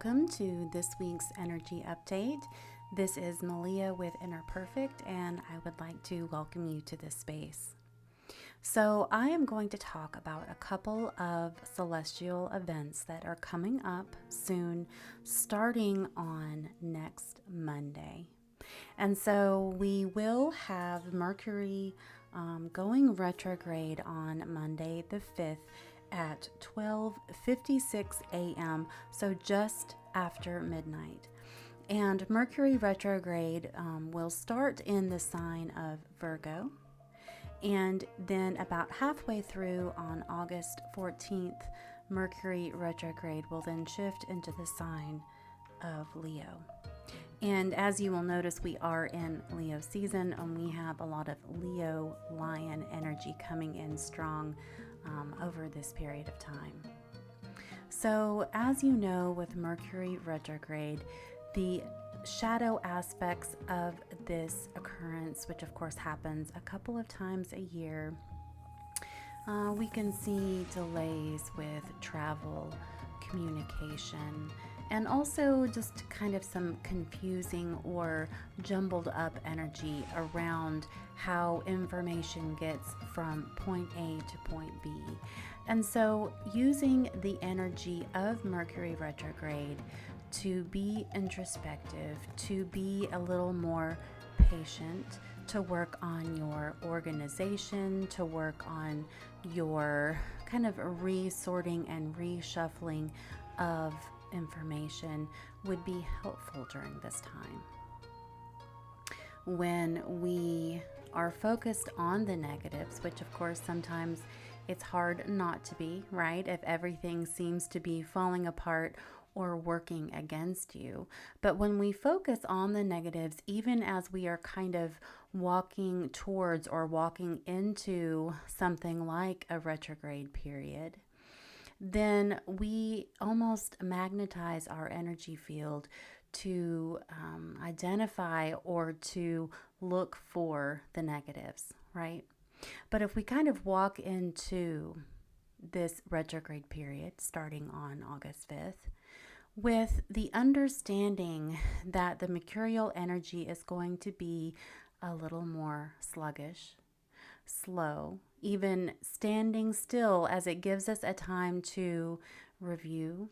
Welcome to this week's energy update. This is Malia with Innerperfect, and I would like to welcome you to this space. So I am going to talk about a couple of celestial events that are coming up soon, starting on next Monday. And so we will have Mercury going retrograde on Monday the 5th at 12:56 a.m., so just after midnight. And Mercury retrograde will start in the sign of Virgo, and then about halfway through on August 14th, Mercury retrograde will then shift into the sign of Leo. And as you will notice, we are in Leo season, and we have a lot of Leo lion energy coming in strong over this period of time. So as you know, with Mercury retrograde, the shadow aspects of this occurrence, which of course happens a couple of times a year, we can see delays with travel, communication, and also just kind of some confusing or jumbled up energy around how information gets from point A to point B. And so using the energy of Mercury retrograde to be introspective, to be a little more patient, to work on your organization, to work on your kind of resorting and reshuffling of information would be helpful during this time. When we are focused on the negatives, which of course sometimes it's hard not to be, right? If everything seems to be falling apart or working against you. But when we focus on the negatives, even as we are kind of walking towards or walking into something like a retrograde period, then we almost magnetize our energy field to identify or to look for the negatives, right? But if we kind of walk into this retrograde period starting on August 5th with the understanding that the mercurial energy is going to be a little more sluggish, slow, even standing still, as it gives us a time to review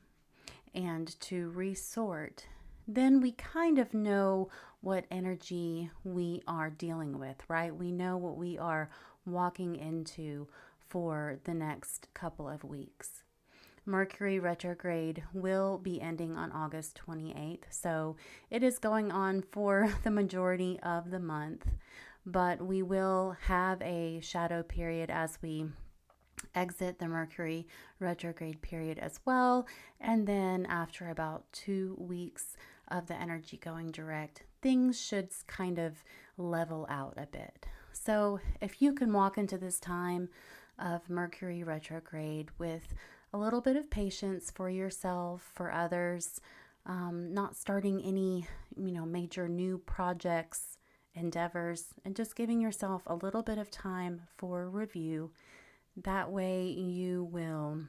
and to resort, then we kind of know what energy we are dealing with, right? We know what we are walking into for the next couple of weeks. Mercury retrograde will be ending on August 28th, so it is going on for the majority of the month. But we will have a shadow period as we exit the Mercury retrograde period as well. And then after about 2 weeks of the energy going direct, things should kind of level out a bit. So if you can walk into this time of Mercury retrograde with a little bit of patience for yourself, for others, not starting any, major new projects, endeavors, and just giving yourself a little bit of time for review. That way you will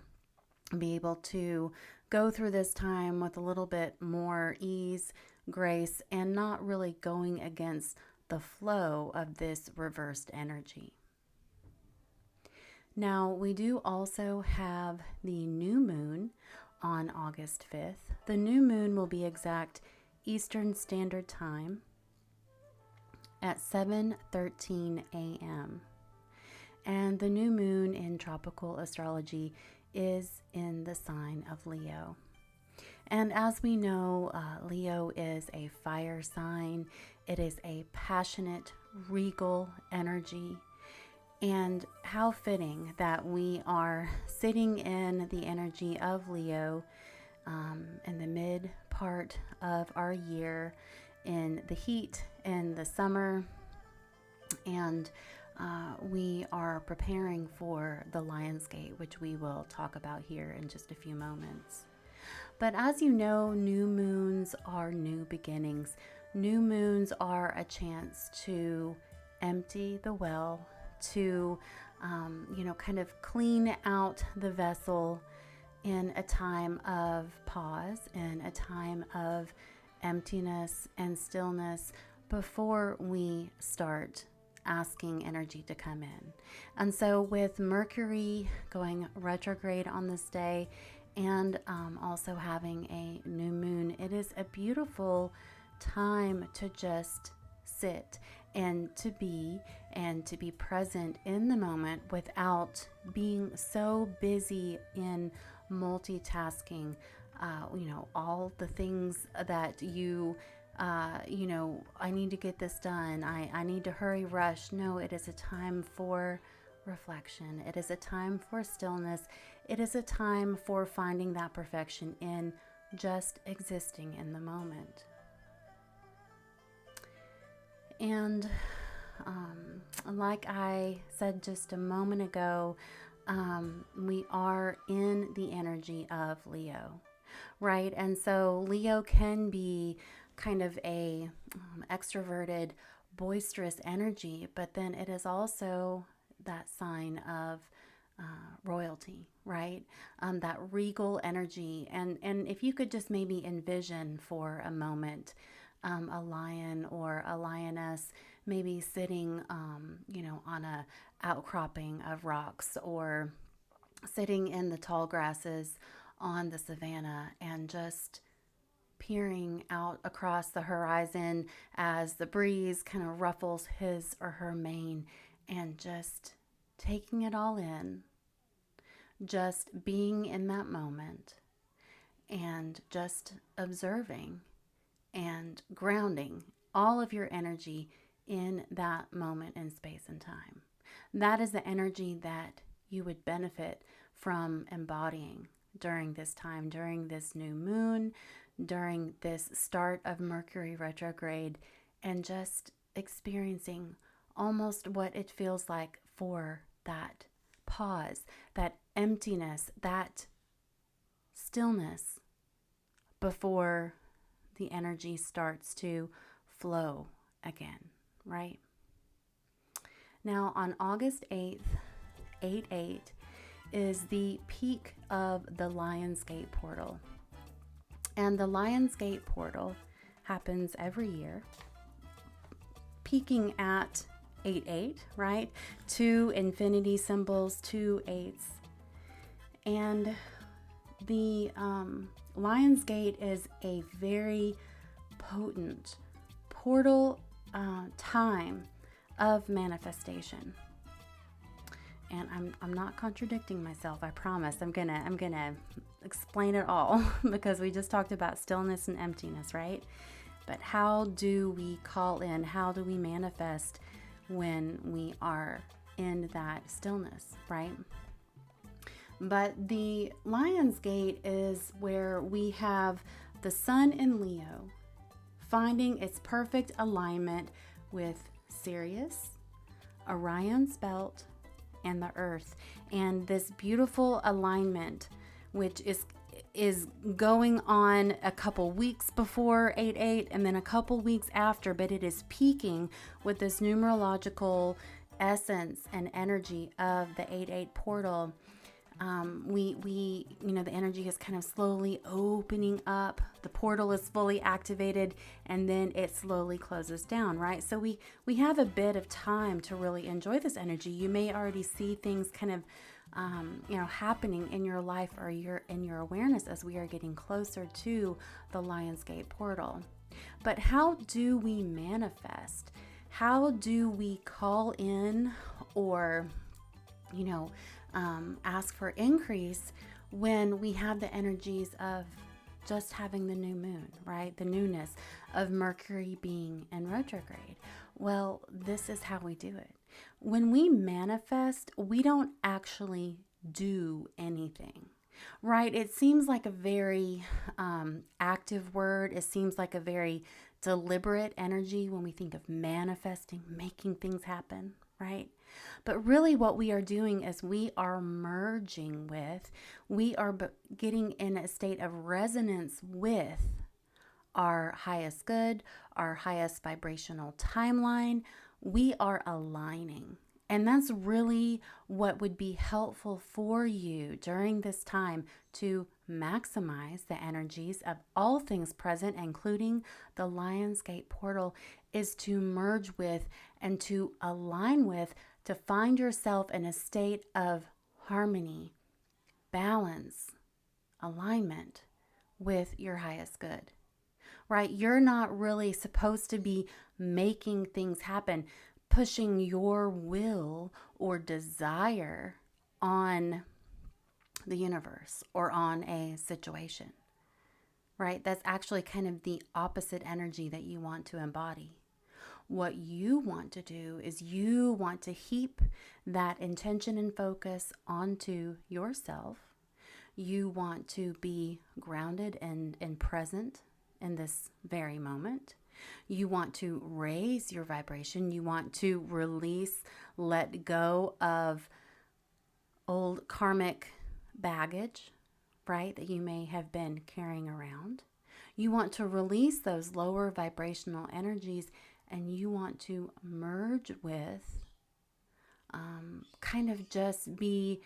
be able to go through this time with a little bit more ease, grace, and not really going against the flow of this reversed energy. Now, we do also have the new moon on August 5th. The new moon will be exact Eastern Standard Time at 7:13 a.m. And the new moon in tropical astrology is in the sign of Leo. And as we know, Leo is a fire sign. It is a passionate, regal energy. And how fitting that we are sitting in the energy of Leo in the mid part of our year, in the heat, in the summer, and we are preparing for the Lionsgate, which we will talk about here in just a few moments. But as you know, new moons are new beginnings. New moons are a chance to empty the well, to kind of clean out the vessel in a time of pause, in a time of emptiness and stillness before we start asking energy to come in. And so, with Mercury going retrograde on this day and also having a new moon, it is a beautiful time to just sit and to be present in the moment without being so busy in multitasking, all the things that I need to get this done. I need to hurry, rush. No, it is a time for reflection. It is a time for stillness. It is a time for finding that perfection in just existing in the moment. And like I said just a moment ago, we are in the energy of Leo, right? And so Leo can be kind of a extroverted, boisterous energy, but then it is also that sign of royalty, right? That regal energy. And if you could just maybe envision for a moment a lion or a lioness maybe sitting, on a outcropping of rocks, or sitting in the tall grasses on the savannah and just peering out across the horizon as the breeze kind of ruffles his or her mane, and just taking it all in, just being in that moment and just observing and grounding all of your energy in that moment in space and time. That is the energy that you would benefit from embodying during this time, during this new moon, during this start of Mercury retrograde, and just experiencing almost what it feels like for that pause, that emptiness, that stillness before the energy starts to flow again, right? Now, on August 8th, 8/8 is the peak of the Lionsgate portal. And the Lionsgate portal happens every year, peaking at 8/8, right? Two infinity symbols, 2 8s. And the Lionsgate is a very potent portal time of manifestation. And I'm not contradicting myself, I promise. I'm gonna explain it all because we just talked about stillness and emptiness, right? But how do we call in, how do we manifest when we are in that stillness, right? But the Lionsgate is where we have the sun in Leo finding its perfect alignment with Sirius, Orion's belt, and the earth. And this beautiful alignment, which is going on a couple weeks before 8/8 and then a couple weeks after, but it is peaking with this numerological essence and energy of the 8/8 portal. The energy is kind of slowly opening up. The portal is fully activated, and then it slowly closes down, right? So we have a bit of time to really enjoy this energy. You may already see things kind of, happening in your life or in your awareness as we are getting closer to the Lionsgate portal. But how do we manifest? How do we call in or, ask for increase when we have the energies of just having the new moon, right? The newness of Mercury being in retrograde. Well, this is how we do it. When we manifest, we don't actually do anything, right? It seems like a very active word. It seems like a very deliberate energy when we think of manifesting, making things happen, right? But really what we are doing is we are merging with, we are getting in a state of resonance with our highest good, our highest vibrational timeline. We are aligning. And that's really what would be helpful for you during this time to maximize the energies of all things present, including the Lionsgate portal, is to merge with and to align with, to find yourself in a state of harmony, balance, alignment with your highest good, right? You're not really supposed to be making things happen, pushing your will or desire on the universe or on a situation, right? That's actually kind of the opposite energy that you want to embody. What you want to do is you want to heap that intention and focus onto yourself. You want to be grounded and present in this very moment. You want to raise your vibration. You want to release, let go of old karmic baggage, right, that you may have been carrying around. You want to release those lower vibrational energies, and you want to merge with, kind of just be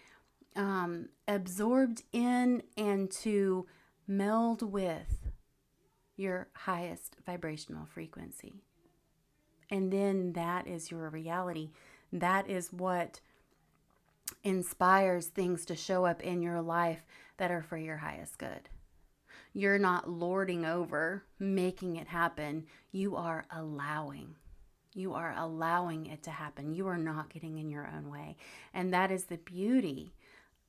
absorbed in and to meld with your highest vibrational frequency. And then that is your reality. That is what inspires things to show up in your life that are for your highest good. You're not lording over, making it happen. You are allowing. You are allowing it to happen. You are not getting in your own way. And that is the beauty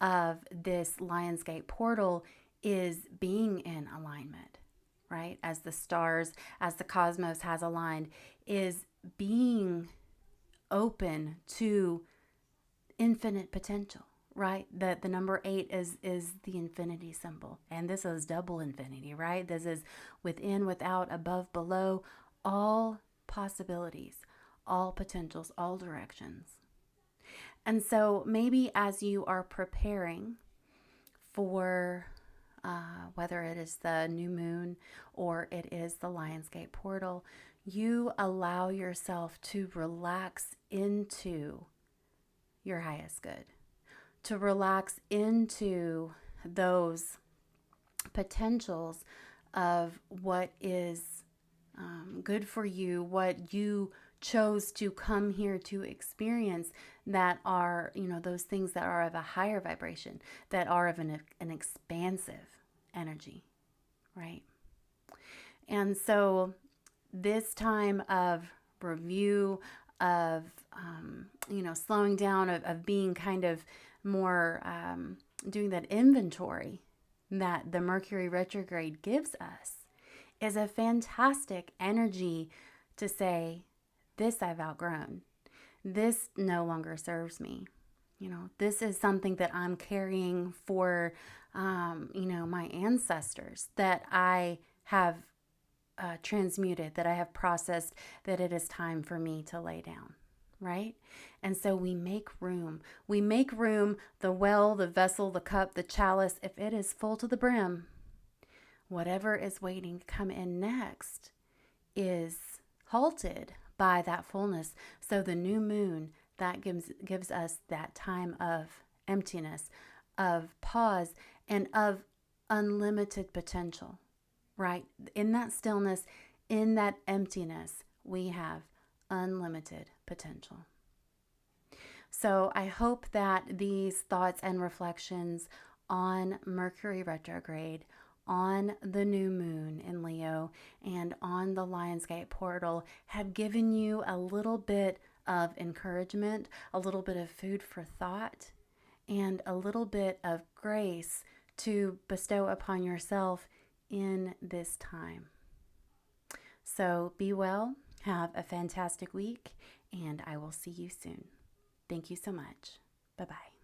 of this Lionsgate portal, is being in alignment, right? As the stars, as the cosmos has aligned, is being open to infinite potential, right? The number 8 is the infinity symbol. And this is double infinity, right? This is within, without, above, below, all possibilities, all potentials, all directions. And so maybe as you are preparing for whether it is the new moon or it is the Lionsgate portal, you allow yourself to relax into your highest good, to relax into those potentials of what is good for you, what you chose to come here to experience, that are, those things that are of a higher vibration, that are of an expansive energy, right? And so this time of review, of, slowing down, of being kind of more doing that inventory that the Mercury retrograde gives us, is a fantastic energy to say, this I've outgrown. This no longer serves me. This is something that I'm carrying for, my ancestors, that I have transmuted, that I have processed, that it is time for me to lay down, right? And so we make room. We make room, the well, the vessel, the cup, the chalice. If it is full to the brim, whatever is waiting to come in next is halted by that fullness. So the new moon, that gives us that time of emptiness, of pause, and of unlimited potential, right? In that stillness, in that emptiness, we have unlimited potential. So I hope that these thoughts and reflections on Mercury retrograde, on the new moon in Leo, and on the Lionsgate portal have given you a little bit of encouragement, a little bit of food for thought, and a little bit of grace to bestow upon yourself in this time. So be well, have a fantastic week, and I will see you soon. Thank you so much. Bye-bye.